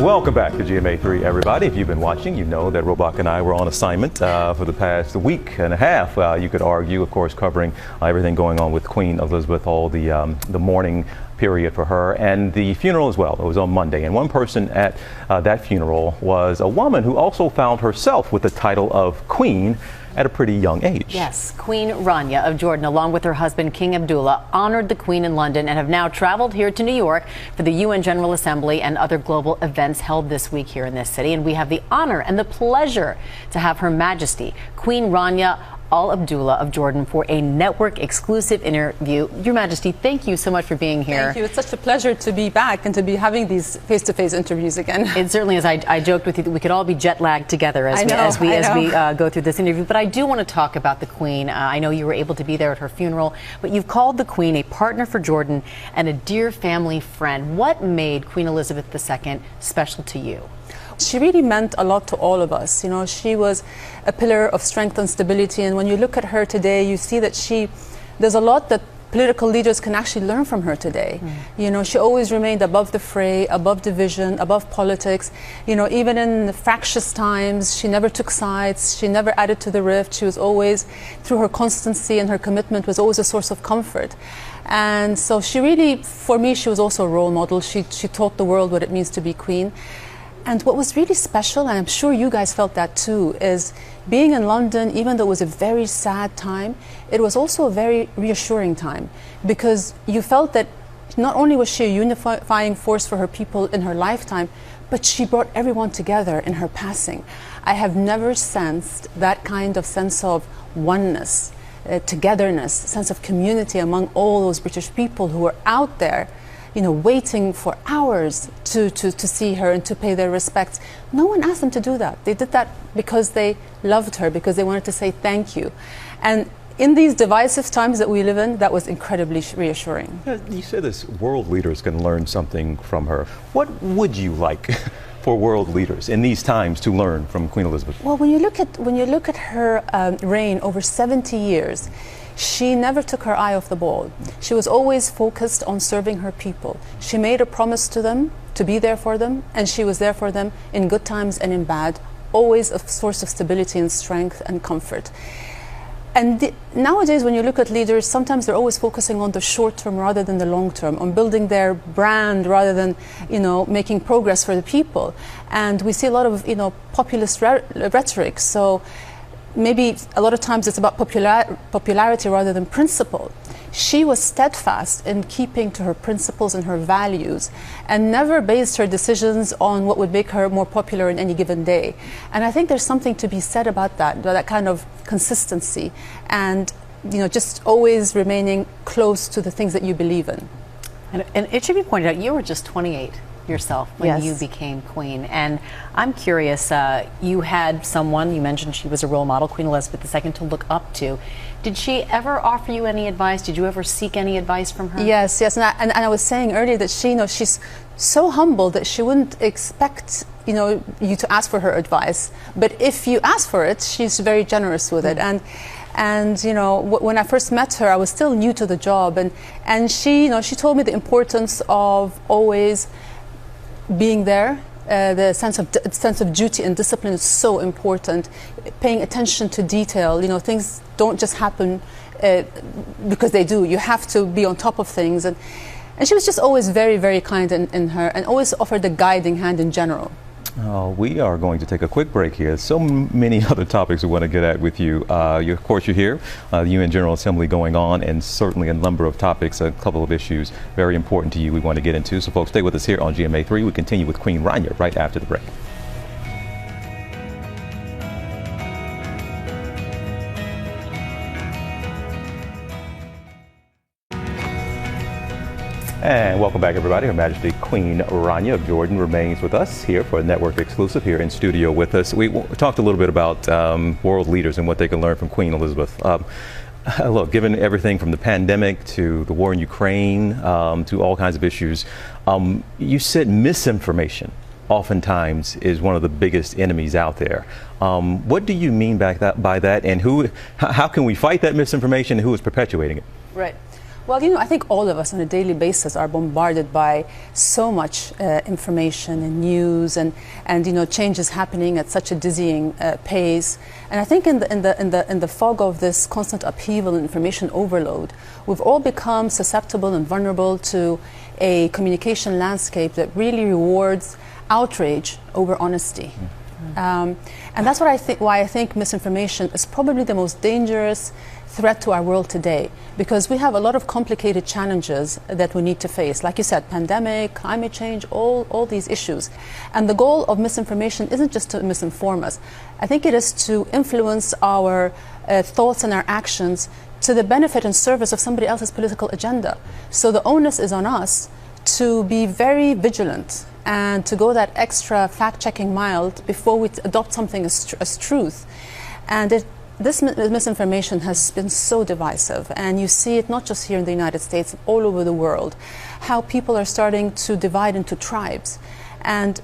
Welcome back to GMA3, everybody. If you've been watching, you know that Robach and I were on assignment for the past week and a half, you could argue, of course, covering everything going on with Queen Elizabeth, all the mourning period for her, and the funeral as well. It was on Monday, and one person at that funeral was a woman who also found herself with the title of Queen at a pretty young age. Yes, Queen Rania of Jordan, along with her husband King Abdullah, honored the Queen in London and have now traveled here to New York for the UN General Assembly and other global events held this week here in this city. And we have the honor and the pleasure to have Her Majesty Queen Rania Al Abdullah of Jordan for a network exclusive interview. Your Majesty, thank you so much for being here. Thank you. It's such a pleasure to be back and to be having these face-to-face interviews again. It certainly is. I joked with you that we could all be jet lagged together as we go through this interview. But I do want to talk about the Queen. I know you were able to be there at her funeral, but you've called the Queen a partner for Jordan and a dear family friend. What made Queen Elizabeth II special to you? She really meant a lot to all of us. You know, she was a pillar of strength and stability, and when you look at her today, you see that there's a lot that political leaders can actually learn from her today. You know, she always remained above the fray, above division, above politics. You know, even in the fractious times, she never took sides, she never added to the rift. She was always, through her constancy and her commitment, was always a source of comfort. And so she really, for me, she was also a role model. She taught the world what it means to be queen. And what was really special, and I'm sure you guys felt that too, is being in London, even though it was a very sad time, it was also a very reassuring time, because you felt that not only was she a unifying force for her people in her lifetime, but she brought everyone together in her passing. I have never sensed that kind of sense of oneness, togetherness, sense of community among all those British people who were out there, you know, waiting for hours to see her and to pay their respects. No one asked them to do that. They did that because they loved her, because they wanted to say thank you. And in these divisive times that we live in, that was incredibly reassuring. You said this, world leaders can learn something from her. What would you like for world leaders in these times to learn from Queen Elizabeth? Well, when you look at her reign over 70 years, she never took her eye off the ball. She was always focused on serving her people. She made a promise to them to be there for them, and she was there for them in good times and in bad, always a source of stability and strength and comfort. And nowadays, when you look at leaders, sometimes they're always focusing on the short term rather than the long term, on building their brand rather than, you know, making progress for the people. And we see a lot of, you know, populist rhetoric. So maybe a lot of times it's about popularity rather than principle. She was steadfast in keeping to her principles and her values, and never based her decisions on what would make her more popular in any given day. And I think there's something to be said about that kind of consistency, and, you know, just always remaining close to the things that you believe in. And it should be pointed out, you were just 28 yourself when you became queen, and I'm curious, you had someone, you mentioned she was a role model, Queen Elizabeth II, to look up to. Did she ever offer you any advice? Did you ever seek any advice from her? Yes, and I was saying earlier that she, you know, she's so humble that she wouldn't expect, you know, you to ask for her advice, but if you ask for it, she's very generous with it. And you know, when I first met her, I was still new to the job, and she, you know, she told me the importance of always being there. The sense of duty and discipline is so important. Paying attention to detail, you know, things don't just happen because they do. You have to be on top of things, and she was just always very, very kind in her, and always offered a guiding hand in general. We are going to take a quick break here. So many other topics we want to get at with you. Of course, you're here, the UN General Assembly going on, and certainly a number of topics, a couple of issues very important to you we want to get into. So folks, stay with us here on GMA3. We continue with Queen Rania right after the break. And welcome back, everybody. Her Majesty Queen Rania of Jordan remains with us here for a network exclusive here in studio with us. We talked a little bit about world leaders and what they can learn from Queen Elizabeth. Look, given everything from the pandemic to the war in Ukraine to all kinds of issues, you said misinformation oftentimes is one of the biggest enemies out there. What do you mean by that, and how can we fight that misinformation, and who is perpetuating it? Right. Well, I think all of us on a daily basis are bombarded by so much information and news and changes happening at such a dizzying pace. And I think in the fog of this constant upheaval and information overload, we've all become susceptible and vulnerable to a communication landscape that really rewards outrage over honesty. And that's why I think misinformation is probably the most dangerous threat to our world today, because we have a lot of complicated challenges that we need to face. Like you said, pandemic, climate change, all these issues. And the goal of misinformation isn't just to misinform us. I think it is to influence our thoughts and our actions to the benefit and service of somebody else's political agenda. So the onus is on us to be very vigilant and to go that extra fact-checking mile before we adopt something as truth. And this misinformation has been so divisive, and you see it not just here in the United States, all over the world, how people are starting to divide into tribes. And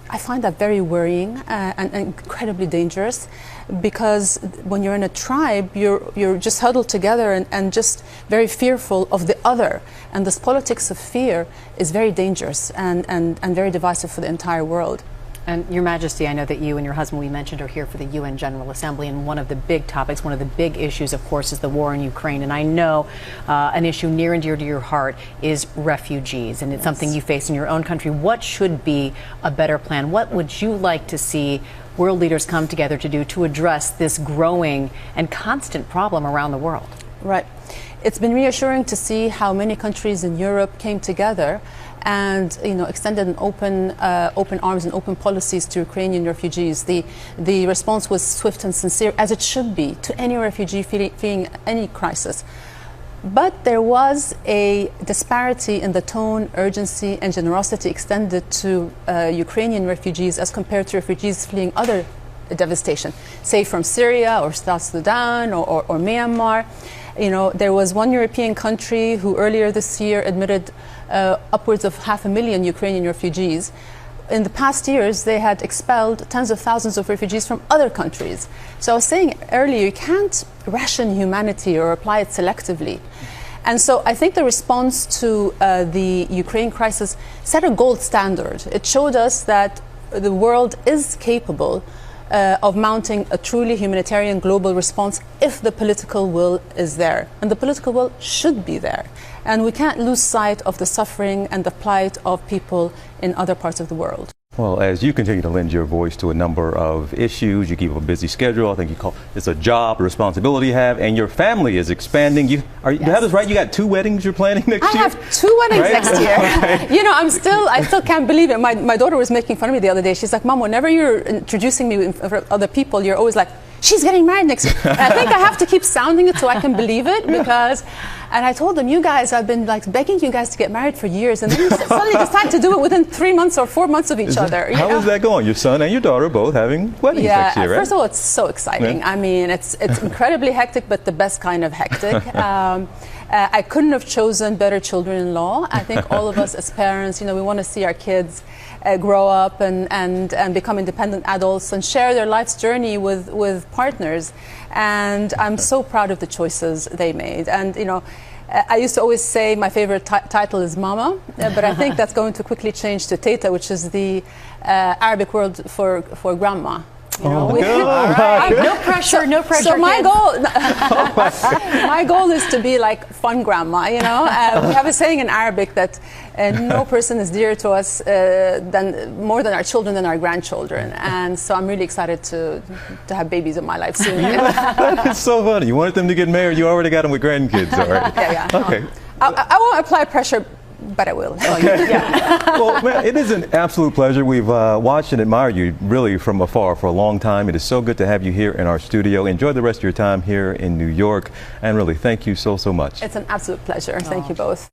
I find that very worrying and incredibly dangerous, because when you're in a tribe, you're just huddled together and just very fearful of the other. And this politics of fear is very dangerous and very divisive for the entire world. And Your Majesty, I know that you and your husband, we mentioned, are here for the UN General Assembly, and one of the big topics, one of the big issues, of course, is the war in Ukraine. And I know an issue near and dear to your heart is refugees, and it's something you face in your own country. What should be a better plan? What would you like to see world leaders come together to do to address this growing and constant problem around the world? Right. It's been reassuring to see how many countries in Europe came together and extended an open arms and open policies to Ukrainian refugees. The response was swift and sincere, as it should be, to any refugee fleeing any crisis. But there was a disparity in the tone, urgency, and generosity extended to Ukrainian refugees as compared to refugees fleeing other devastation, say from Syria or South Sudan or Myanmar. There was one European country who earlier this year admitted upwards of 500,000 Ukrainian refugees. In the past years, they had expelled tens of thousands of refugees from other countries. So I was saying earlier, you can't ration humanity or apply it selectively. And so I think the response to the Ukraine crisis set a gold standard. It showed us that the world is capable of mounting a truly humanitarian global response if the political will is there. And the political will should be there. And we can't lose sight of the suffering and the plight of people in other parts of the world. Well, as you continue to lend your voice to a number of issues, you keep a busy schedule. I think it's a job, a responsibility you have, and your family is expanding. You have this right? You got 2 weddings you're planning next year? I have 2 weddings next year. Okay. I still can't believe it. My daughter was making fun of me the other day. She's like, Mom, whenever you're introducing me for other people, you're always like, she's getting married next year. And I think I have to keep sounding it so I can believe it, because, and I told them, you guys, I've been begging you guys to get married for years, and then you suddenly decide to do it within 3 months or 4 months of each other. How is that going? Your son and your daughter both having weddings next year, right? First of all, it's so exciting. Yeah. I mean, it's incredibly hectic, but the best kind of hectic. I couldn't have chosen better children-in-law. I think all of us as parents, we want to see our kids grow up and become independent adults and share their life's journey with partners. And I'm so proud of the choices they made. And I used to always say my favorite title is Mama, but I think that's going to quickly change to Teta, which is the Arabic word for grandma. All right. No pressure, no pressure. So my goal is to be like fun grandma. We have a saying in Arabic that no person is dearer to us more than our children than our grandchildren. And so I'm really excited to have babies in my life soon. That is so funny. You wanted them to get married. You already got them with grandkids already. Yeah. Okay. I won't apply pressure, but I will. Okay. Well, man, it is an absolute pleasure. We've watched and admired you really from afar for a long time. It is so good to have you here in our studio. Enjoy the rest of your time here in New York, and really thank you so much. It's an absolute pleasure. Thank you both.